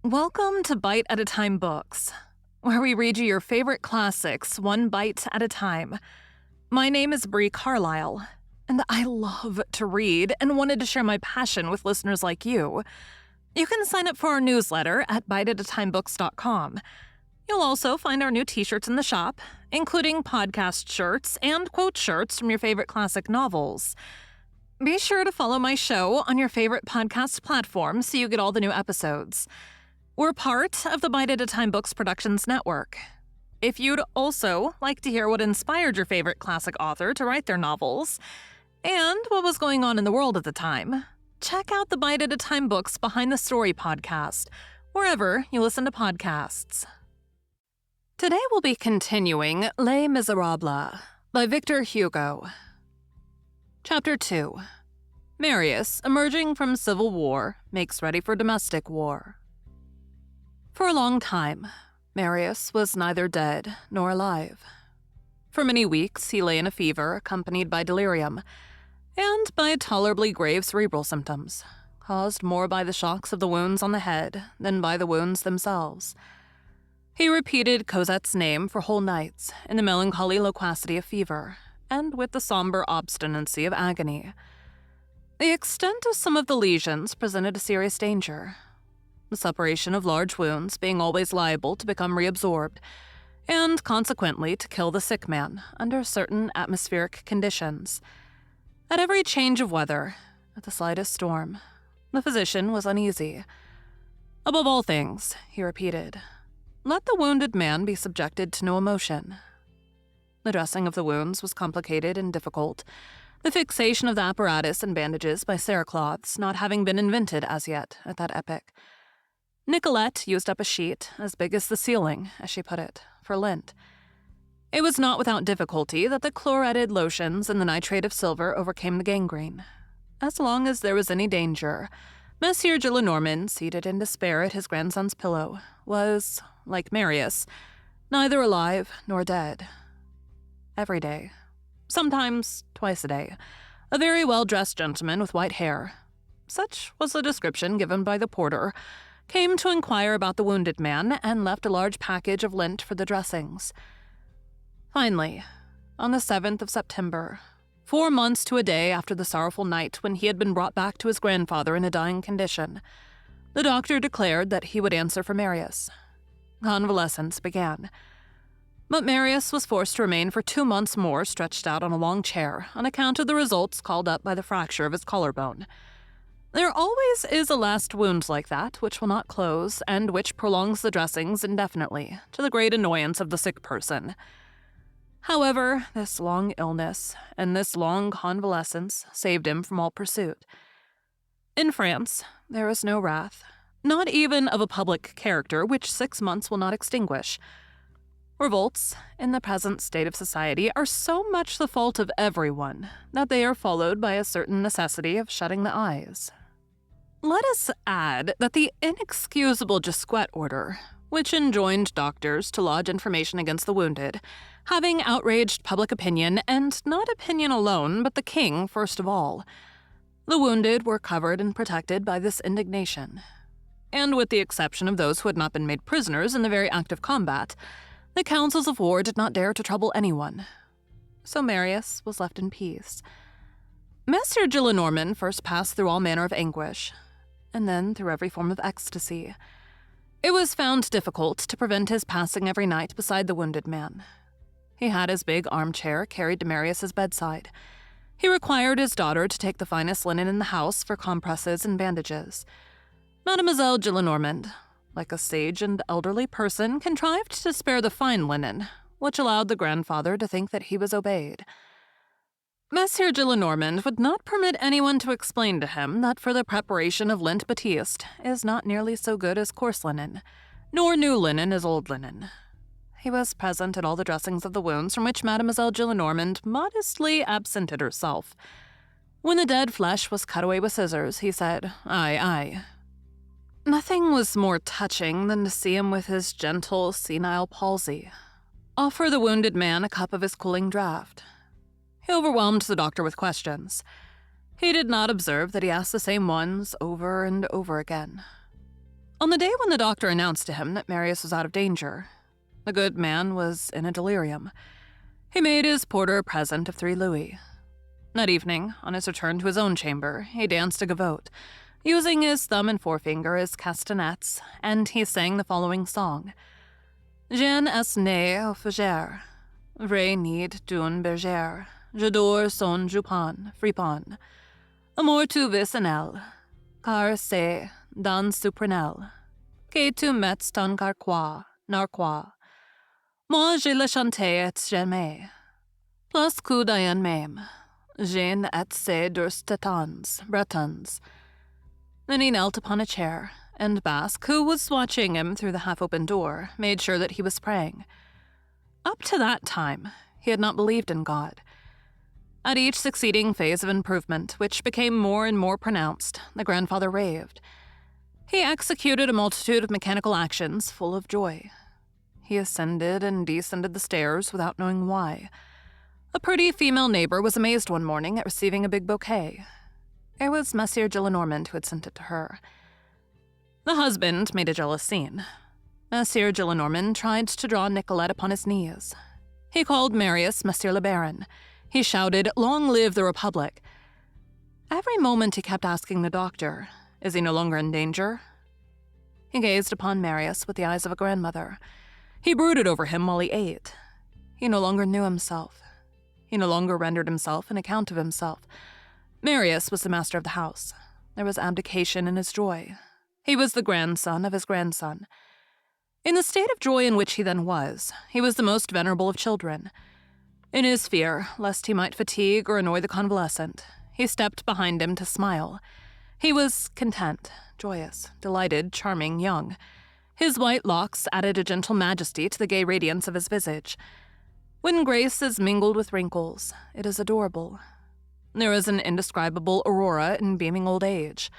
Welcome to Bite at a Time Books, where we read you your favorite classics one bite at a time. My name is Bree Carlile, and I love to read and wanted to share my passion with listeners like you. You can sign up for our newsletter at biteatatimebooks.com. You'll also find our new t-shirts in the shop, including podcast shirts and quote shirts from your favorite classic novels. Be sure to follow my show on your favorite podcast platform so you get all the new episodes. We're part of the Bite at a Time Books Productions Network. If you'd also like to hear what inspired your favorite classic author to write their novels, and what was going on in the world at the time, check out the Bite at a Time Books Behind the Story podcast, wherever you listen to podcasts. Today we'll be continuing Les Miserables by Victor Hugo. Chapter 2. Marius, emerging from civil war, makes ready for domestic war. For a long time, Marius was neither dead nor alive. For many weeks, he lay in a fever accompanied by delirium, and by tolerably grave cerebral symptoms, caused more by the shocks of the wounds on the head than by the wounds themselves. He repeated Cosette's name for whole nights in the melancholy loquacity of fever, and with the somber obstinacy of agony. The extent of some of the lesions presented a serious danger, the suppuration of large wounds being always liable to become reabsorbed, and consequently to kill the sick man under certain atmospheric conditions. At every change of weather, at the slightest storm, the physician was uneasy. Above all things, he repeated, let the wounded man be subjected to no emotion. The dressing of the wounds was complicated and difficult, the fixation of the apparatus and bandages by cerecloths not having been invented as yet at that epoch. Nicolette used up a sheet as big as the ceiling, as she put it, for lint. It was not without difficulty that the chlorated lotions and the nitrate of silver overcame the gangrene. As long as there was any danger, Monsieur Gillenormand, seated in despair at his grandson's pillow, was, like Marius, neither alive nor dead. Every day, sometimes twice a day, a very well-dressed gentleman with white hair, such was the description given by the porter, came to inquire about the wounded man and left a large package of lint for the dressings. Finally, on the 7th of September, 4 months to a day after the sorrowful night when he had been brought back to his grandfather in a dying condition, the doctor declared that he would answer for Marius. Convalescence began. But Marius was forced to remain for 2 months more stretched out on a long chair on account of the results called up by the fracture of his collarbone. There always is a last wound like that which will not close and which prolongs the dressings indefinitely, to the great annoyance of the sick person. However, this long illness and this long convalescence saved him from all pursuit. In France, there is no wrath, not even of a public character which 6 months will not extinguish. Revolts, in the present state of society, are so much the fault of everyone that they are followed by a certain necessity of shutting the eyes. Let us add that the inexcusable Gisquet order, which enjoined doctors to lodge information against the wounded, having outraged public opinion, and not opinion alone, but the king first of all, the wounded were covered and protected by this indignation. And with the exception of those who had not been made prisoners in the very act of combat, the councils of war did not dare to trouble anyone. So Marius was left in peace. Monsieur Gillenormand first passed through all manner of anguish, and then through every form of ecstasy. It was found difficult to prevent his passing every night beside the wounded man. He had his big armchair carried to Marius's bedside. He required his daughter to take the finest linen in the house for compresses and bandages. Mademoiselle Gillenormand, like a sage and elderly person, contrived to spare the fine linen, which allowed the grandfather to think that he was obeyed. Monsieur Gillenormand would not permit anyone to explain to him that for the preparation of lint batiste is not nearly so good as coarse linen, nor new linen as old linen. He was present at all the dressings of the wounds from which Mademoiselle Gillenormand modestly absented herself. When the dead flesh was cut away with scissors, he said, "Aye, aye." Nothing was more touching than to see him with his gentle, senile palsy offer the wounded man a cup of his cooling draught. He overwhelmed the doctor with questions. He did not observe that he asked the same ones over and over again. On the day when the doctor announced to him that Marius was out of danger, the good man was in a delirium. He made his porter a present of 3 louis. That evening, on his return to his own chamber, he danced a gavotte, using his thumb and forefinger as castanets, and he sang the following song. Jeanne est née au fougère, vrai nid d'une bergère, j'adore son jupon, fripon. Amour tu vis en elle, car c'est dans ce prunelle, que tu mets ton carquois, narquois. Moi je le chantais et jamais, plus que d'en même, Jeanne et ses 2 tétons, bretons. Then he knelt upon a chair, and Basque, who was watching him through the half-open door, made sure that he was praying. Up to that time, he had not believed in God. At each succeeding phase of improvement, which became more and more pronounced, the grandfather raved. He executed a multitude of mechanical actions full of joy. He ascended and descended the stairs without knowing why. A pretty female neighbor was amazed one morning at receiving a big bouquet. It was Monsieur Gillenormand who had sent it to her. The husband made a jealous scene. Monsieur Gillenormand tried to draw Nicolette upon his knees. He called Marius Monsieur le Baron. He shouted, "Long live the Republic!" Every moment he kept asking the doctor, is he no longer in danger? He gazed upon Marius with the eyes of a grandmother. He brooded over him while he ate. He no longer knew himself. He no longer rendered himself an account of himself. Marius was the master of the house. There was abdication in his joy. He was the grandson of his grandson. In the state of joy in which he then was, he was the most venerable of children. In his fear, lest he might fatigue or annoy the convalescent, he stepped behind him to smile. He was content, joyous, delighted, charming, young. His white locks added a gentle majesty to the gay radiance of his visage. When grace is mingled with wrinkles, it is adorable. There is an indescribable aurora in beaming old age.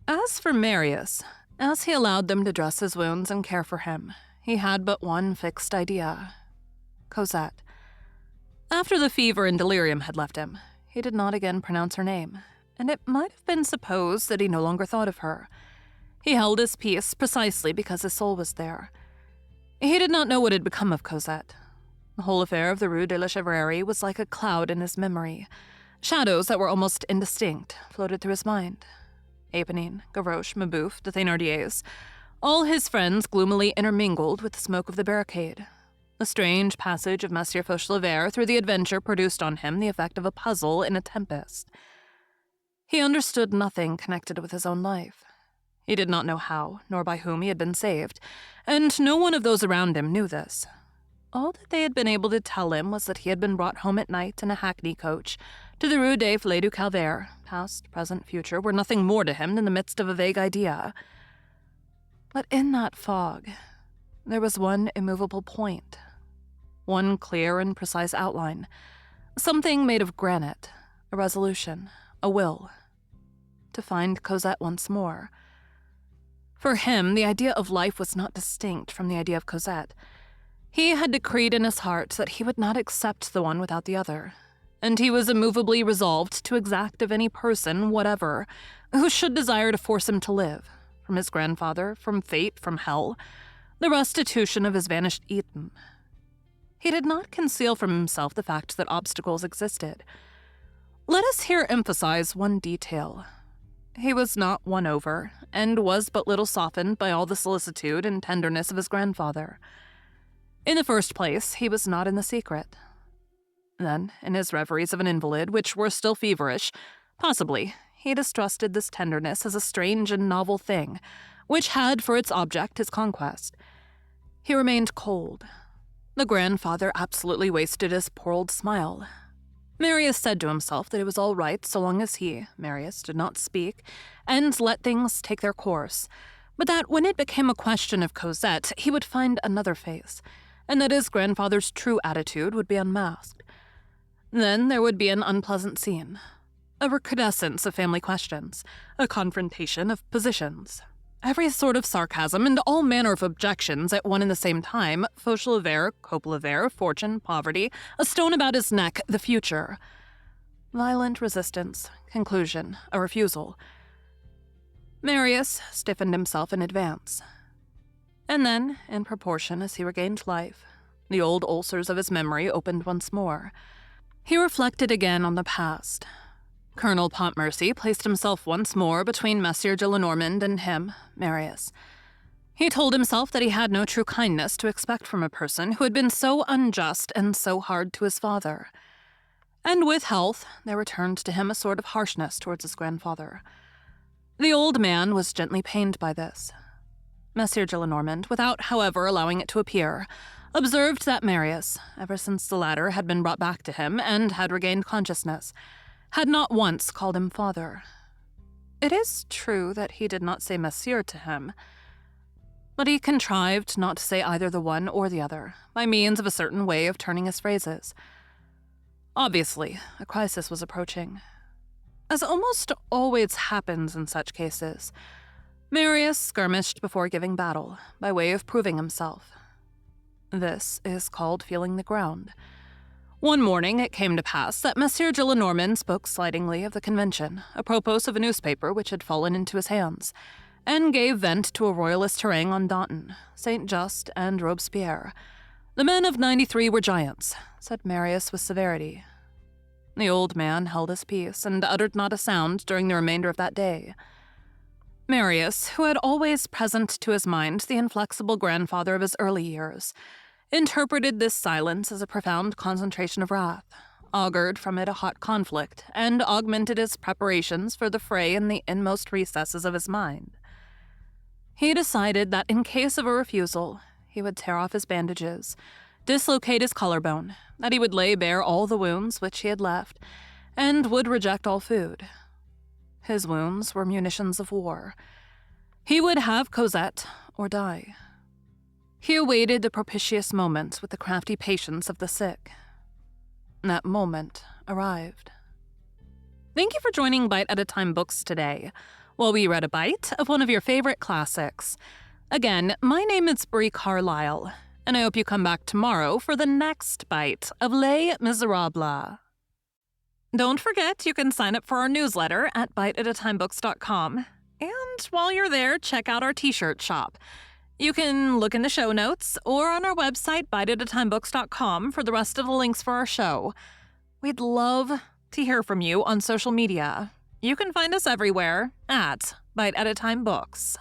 As for Marius, as he allowed them to dress his wounds and care for him, he had but one fixed idea: Cosette. After the fever and delirium had left him, he did not again pronounce her name, and it might have been supposed that he no longer thought of her. He held his peace precisely because his soul was there. He did not know what had become of Cosette. The whole affair of the Rue de la Chanvrerie was like a cloud in his memory. Shadows that were almost indistinct floated through his mind. Éponine, Gavroche, Mabeuf, the Thénardiers, all his friends gloomily intermingled with the smoke of the barricade. The strange passage of Monsieur Fauchelevert through the adventure produced on him the effect of a puzzle in a tempest. He understood nothing connected with his own life. He did not know how, nor by whom he had been saved, and no one of those around him knew this. All that they had been able to tell him was that he had been brought home at night in a hackney coach to the Rue des Filets du Calvaire. Past, present, future were nothing more to him than the midst of a vague idea. But in that fog, there was one immovable point, one clear and precise outline, something made of granite, a resolution, a will, to find Cosette once more. For him, the idea of life was not distinct from the idea of Cosette. He had decreed in his heart that he would not accept the one without the other, and he was immovably resolved to exact of any person whatever who should desire to force him to live, from his grandfather, from fate, from hell, the restitution of his vanished Eden. He did not conceal from himself the fact that obstacles existed. Let us here emphasize one detail. He was not won over, and was but little softened by all the solicitude and tenderness of his grandfather. In the first place, he was not in the secret. Then, in his reveries of an invalid, which were still feverish, possibly, he distrusted this tenderness as a strange and novel thing, which had for its object his conquest. He remained cold. The grandfather absolutely wasted his poor old smile. Marius said to himself that it was all right so long as he, Marius, did not speak, and let things take their course, but that when it became a question of Cosette, he would find another face, and that his grandfather's true attitude would be unmasked. Then there would be an unpleasant scene, a recrudescence of family questions, a confrontation of positions, every sort of sarcasm and all manner of objections at one and the same time: Fauchelevert, Copelevert, fortune, poverty, a stone about his neck, the future. Violent resistance, conclusion, a refusal. Marius stiffened himself in advance. And then, in proportion as he regained life, the old ulcers of his memory opened once more. He reflected again on the past. Colonel Pontmercy placed himself once more between Monsieur Gillenormand and him, Marius. He told himself that he had no true kindness to expect from a person who had been so unjust and so hard to his father. And with health, there returned to him a sort of harshness towards his grandfather. The old man was gently pained by this. Monsieur Gillenormand, without, however, allowing it to appear, observed that Marius, ever since the latter had been brought back to him and had regained consciousness, had not once called him father. It is true that he did not say monsieur to him, but he contrived not to say either the one or the other, by means of a certain way of turning his phrases. Obviously, a crisis was approaching. As almost always happens in such cases, Marius skirmished before giving battle, by way of proving himself. This is called feeling the ground. One morning it came to pass that Monsieur Gillenormand spoke slightingly of the convention, apropos of a newspaper which had fallen into his hands, and gave vent to a royalist harangue on Danton, Saint Just, and Robespierre. The men of '93 were giants, said Marius with severity. The old man held his peace and uttered not a sound during the remainder of that day. Marius, who had always present to his mind the inflexible grandfather of his early years, interpreted this silence as a profound concentration of wrath, augured from it a hot conflict, and augmented his preparations for the fray in the inmost recesses of his mind. He decided that in case of a refusal, he would tear off his bandages, dislocate his collarbone, that he would lay bare all the wounds which he had left, and would reject all food. His wounds were munitions of war. He would have Cosette or die. He awaited the propitious moment with the crafty patience of the sick. That moment arrived. Thank you for joining Bite at a Time Books today, while we read a bite of one of your favorite classics. Again, my name is Bree Carlile, and I hope you come back tomorrow for the next bite of Les Miserables. Don't forget, you can sign up for our newsletter at biteatatimebooks.com. And while you're there, check out our t-shirt shop. You can look in the show notes or on our website, biteatatimebooks.com, for the rest of the links for our show. We'd love to hear from you on social media. You can find us everywhere at Bite at a Time Books.